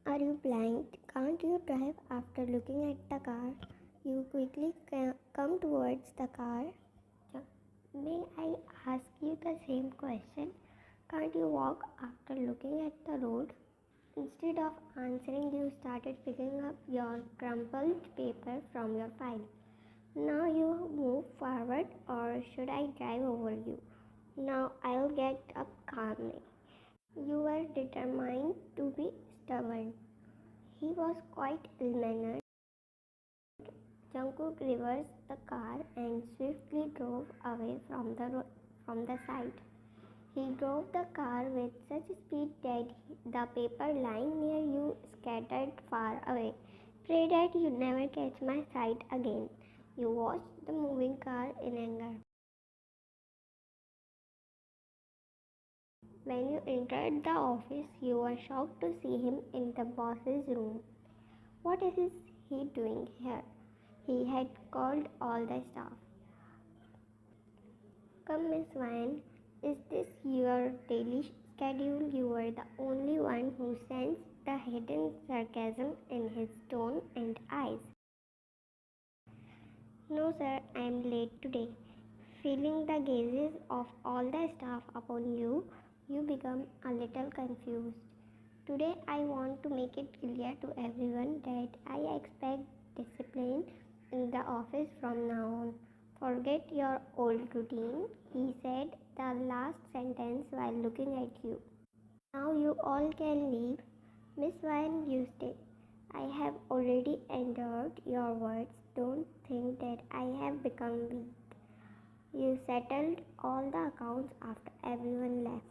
Are you blind? Can't you drive after looking at the car? You quickly come towards the car. May I ask you the same question? Can't you walk after looking at the road? Instead of answering, you started picking up your crumpled paper from your file. Now you move forward, or should I drive over you? Now I'll get up calmly. You were determined to be stubborn. He was quite ill-mannered. Jungkook reversed the car and swiftly drove away from the site. He drove the car with such speed that the paper lying near you scattered far away. Pray that you never catch my sight again. You watched the moving car in anger. When you entered the office, you were shocked to see him in the boss's room. What is he doing here? He had called all the staff. Come, Miss Vine, is this your daily schedule? You were the only one who sensed the hidden sarcasm in his tone and eyes. No, sir, I am late today. Feeling the gazes of all the staff upon you, you become a little confused. Today, I want to make it clear to everyone that I expect discipline in the office from now on. Forget your old routine, he said the last sentence while looking at you. Now you all can leave. Miss Vine, you stay. I have already endured your words. Don't think that I have become weak. You settled all the accounts after everyone left.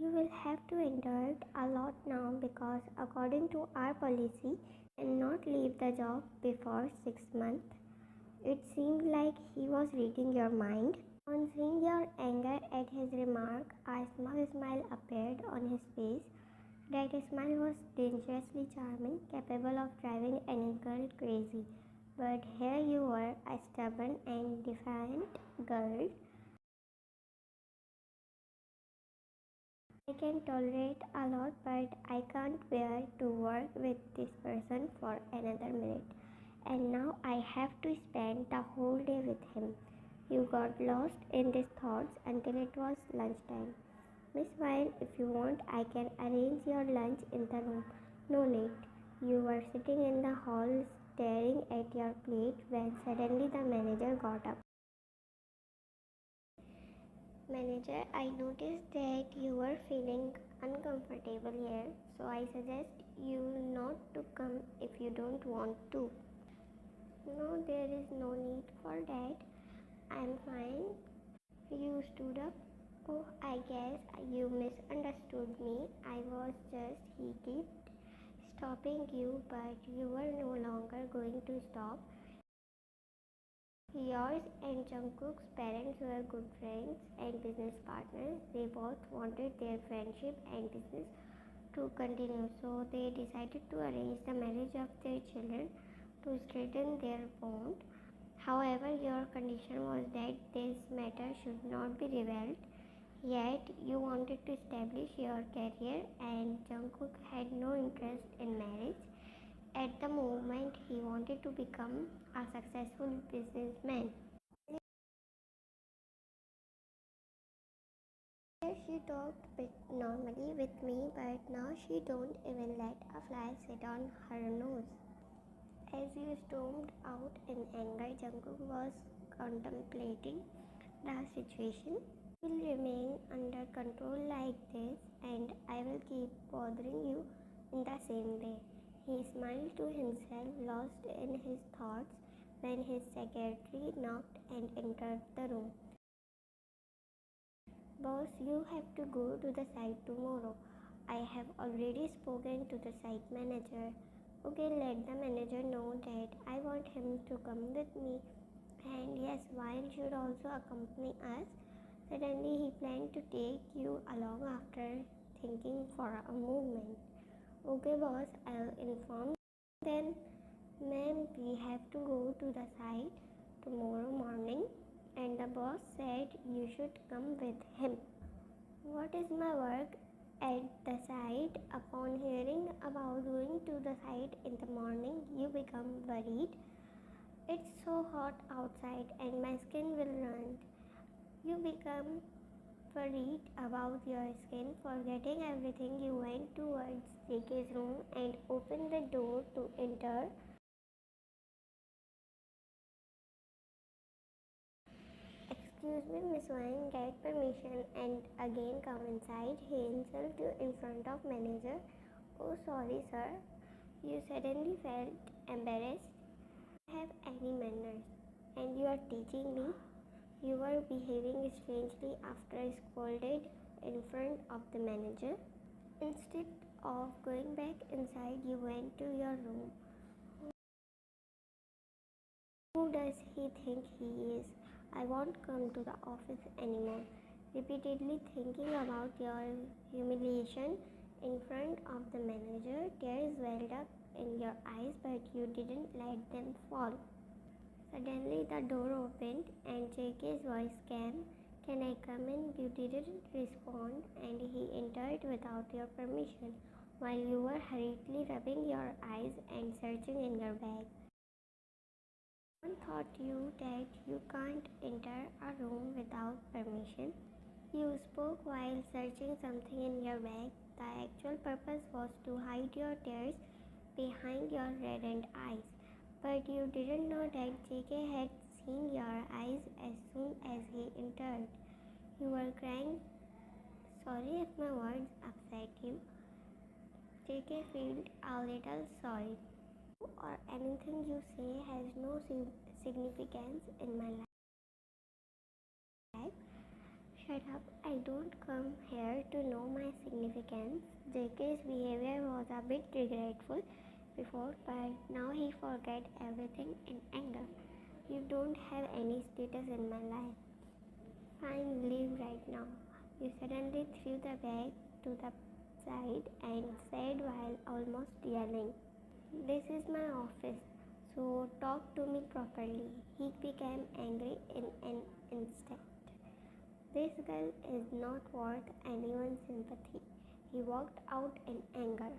You will have to endure it a lot now because according to our policy, you cannot leave the job before 6 months. It seemed like he was reading your mind. On seeing your anger at his remark, a small smile appeared on his face. That smile was dangerously charming, capable of driving any girl crazy. But here you were, a stubborn and defiant girl. I can tolerate a lot, but I can't bear to work with this person for another minute. And now I have to spend the whole day with him. You got lost in these thoughts until it was lunchtime. Miss Vine, if you want, I can arrange your lunch in the room. No need. You were sitting in the hall staring at your plate when suddenly the manager got up. Manager, I noticed that you were feeling uncomfortable here, so I suggest you not to come if you don't want to. No, there is no need for that. I'm fine. You stood up. Oh, I guess you misunderstood me. I was just, he kept stopping you, but you were no longer going to stop. Yours and Jungkook's parents were good friends and business partners. They both wanted their friendship and business to continue, so they decided to arrange the marriage of their children to strengthen their bond. However, your condition was that this matter should not be revealed. Yet, you wanted to establish your career, and Jungkook had no interest in marriage. At the moment, he wanted to become a successful businessman. She talked bit normally with me, but now she don't even let a fly sit on her nose. As you stormed out in anger, Jungkook was contemplating the situation. Will remain under control like this, and I will keep bothering you in the same way. He smiled to himself, lost in his thoughts, when his secretary knocked and entered the room. Boss, you have to go to the site tomorrow. I have already spoken to the site manager. Okay, let the manager know that I want him to come with me. And yes, Vine should also accompany us. Suddenly, he planned to take you along after thinking for a moment. Okay, boss, I'll inform them. Ma'am, we have to go to the site tomorrow morning, and the boss said you should come with him. What is my work? at the site. Upon hearing about going to the site in the morning, you become worried. It's so hot outside and my skin will run. You become worried about your skin. Forgetting everything, you went towards JK's room and opened the door to enter. Excuse me, Miss Wang, get permission and again come inside. He insulted you in front of manager. Oh, sorry, sir. You suddenly felt embarrassed. Have any manners, and you are teaching me. You were behaving strangely after scolded in front of the manager. Instead of going back inside, you went to your room. Who does he think he is? I won't come to the office anymore. Repeatedly thinking about your humiliation in front of the manager, tears welled up in your eyes, but you didn't let them fall. Suddenly, the door opened and JK's voice came. Can I come in? You didn't respond, and he entered without your permission while you were hurriedly rubbing your eyes and searching in your bag. One thought you that you can't enter a room without permission. You spoke while searching something in your bag. The actual purpose was to hide your tears behind your reddened eyes. But you didn't know that JK had seen your eyes as soon as he entered. You were crying. Sorry if my words upset you. JK felt a little sorry. Or anything you say has no significance in my life. Shut up, I don't come here to know my significance. JK's behavior was a bit regretful before, but now he forgot everything in anger. You don't have any status in my life. Fine, leave right now. You suddenly threw the bag to the side and said while almost yelling, This is my office, so talk to me properly. He became angry in an instant. This girl is not worth anyone's sympathy. He walked out in anger.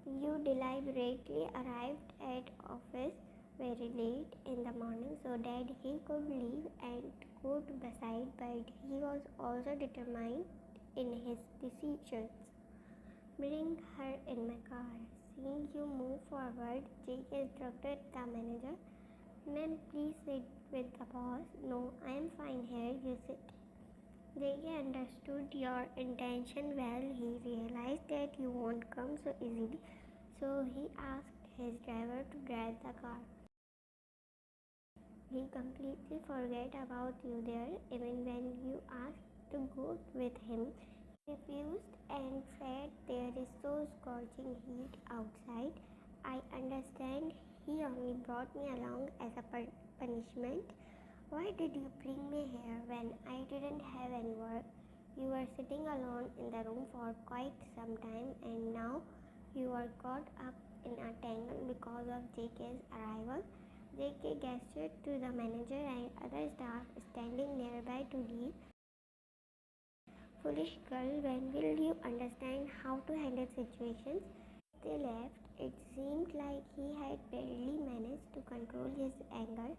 You deliberately arrived at office very late in the morning so that he could leave and go to the site, but he was also determined in his decisions. Bring her in my car. Seeing you move forward, Jake instructed the manager. Ma'am, please sit with the boss. No, I am fine here, you sit. Jake understood your intention well. He realized that you won't come so easily, so he asked his driver to drive the car. He completely forgot about you there, even when you asked to go with him. He refused and said there is so scorching heat outside. I understand he only brought me along as a punishment. Why did you bring me here when I didn't have any work? You were sitting alone in the room for quite some time, and now you are caught up in a tangle because of JK's arrival. JK gestured to the manager and other staff standing nearby to leave. Foolish girl, when will you understand how to handle situations? They left. It seemed like he had barely managed to control his anger.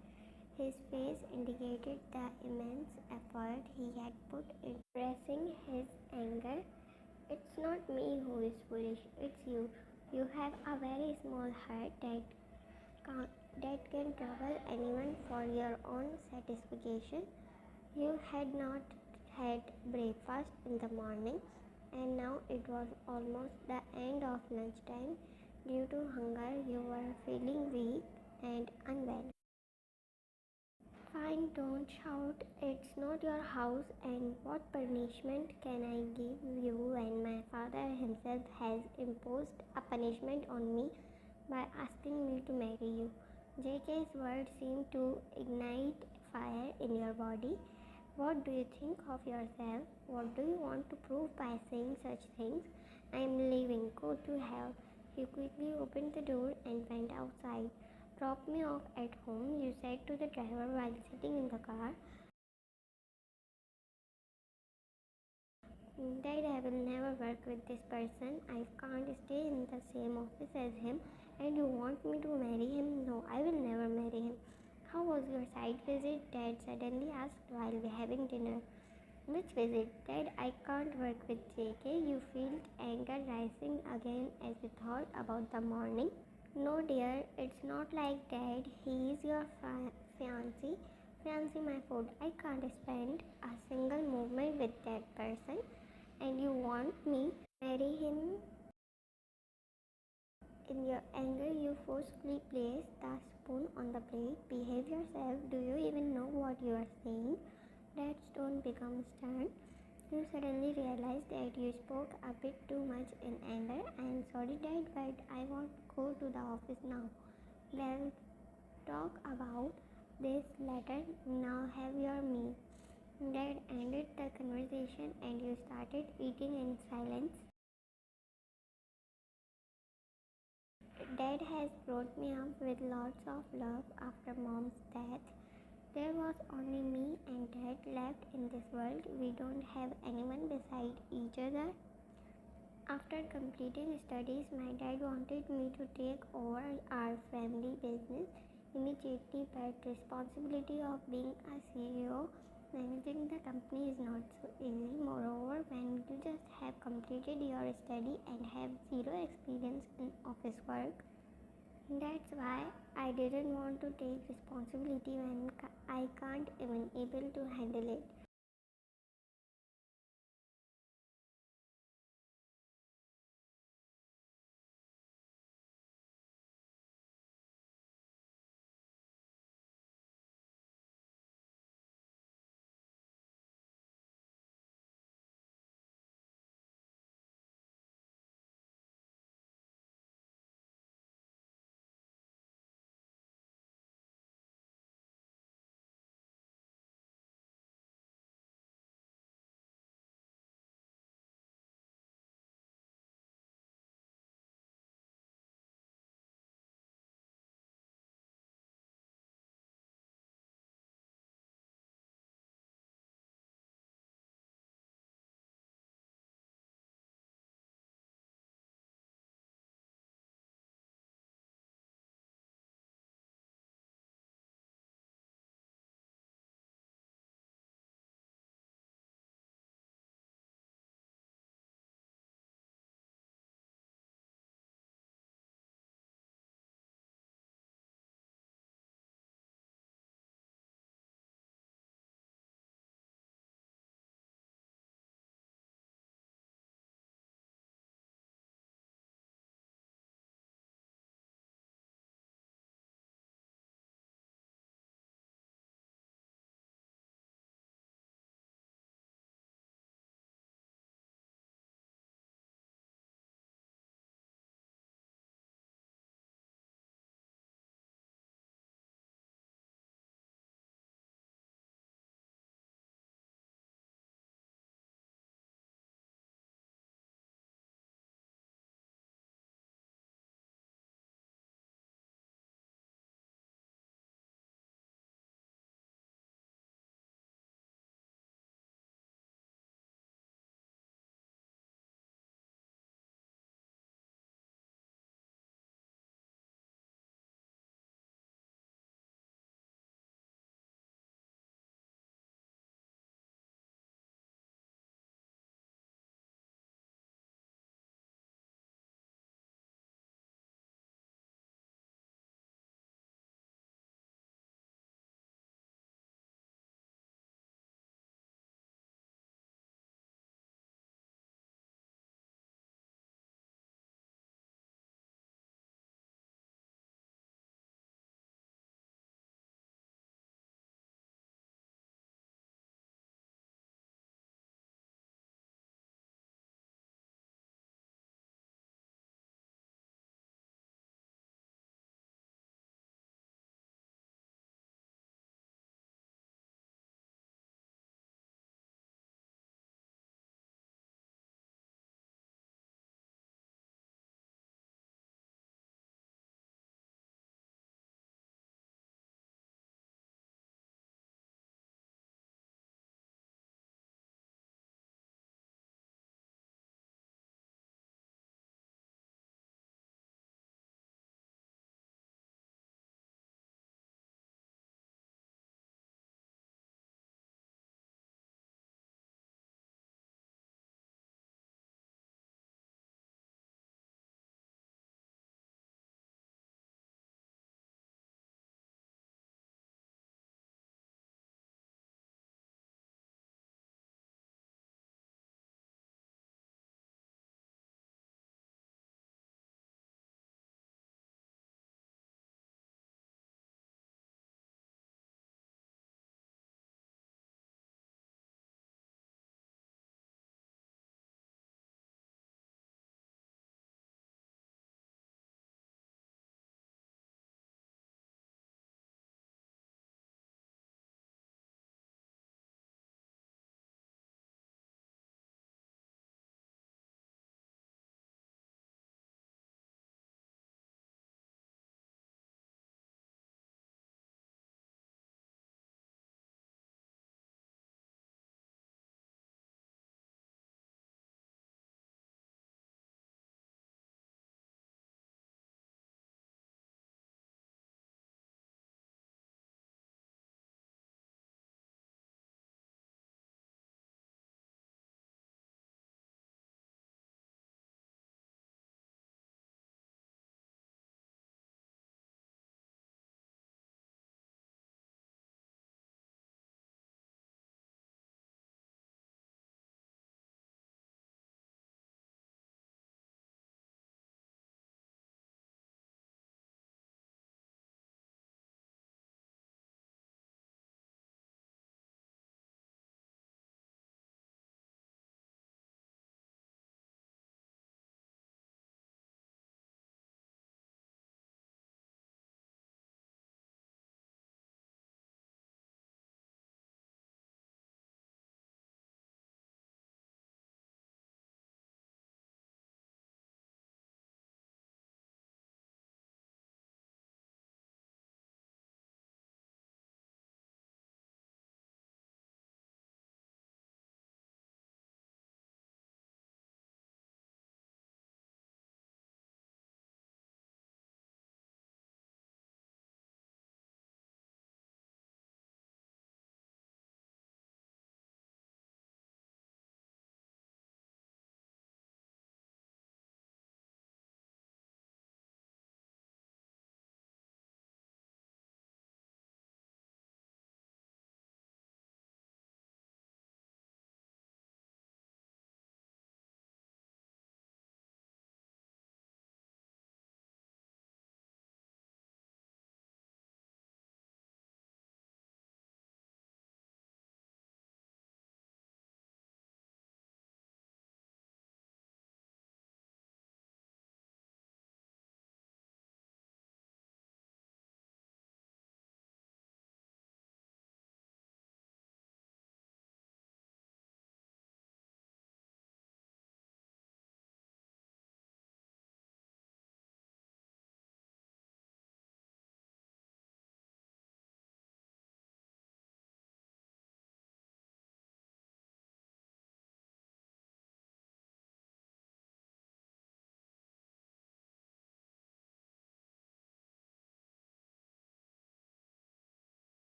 His face indicated the immense effort he had put in repressing his anger. It's not me who is foolish, it's you. You have a very small heart that can trouble anyone for your own satisfaction. You had not had breakfast in the morning, and now it was almost the end of lunchtime. Due to hunger, you were feeling weak and unwell. Fine, don't shout. It's not your house, and what punishment can I give you when my father himself has imposed a punishment on me by asking me to marry you? JK's words seem to ignite fire in your body. What do you think of yourself? What do you want to prove by saying such things? I am leaving. Go to hell. He quickly opened the door and went outside. Drop me off at home, you said to the driver while sitting in the car. Dad, I will never work with this person. I can't stay in the same office as him. And you want me to marry him? No, I will never marry him. How was your site visit? Dad suddenly asked while we having dinner. Which visit? Dad, I can't work with JK. You felt anger rising again as you thought about the morning. No, dear, it's not like that. He is your fiance. Fiance, my food. I can't spend a single moment with that person. And you want me to marry him? In your anger, you forcefully place the spoon on the plate. Behave yourself. Do you even know what you are saying? Dad's tone becomes stern. You suddenly realize that you spoke a bit too much in anger. I am sorry, Dad, but I want to go to the office now. We'll talk about this later. Now have your meal. Dad ended the conversation and you started eating in silence. Dad has brought me up with lots of love after mom's death. There was only me and Dad left in this world. We don't have anyone beside each other. After completing studies, my dad wanted me to take over our family business immediately, but responsibility of being a CEO, managing the company is not so easy. Moreover, when you just have completed your study and have zero experience in office work, that's why I didn't want to take responsibility when I can't even able to handle it.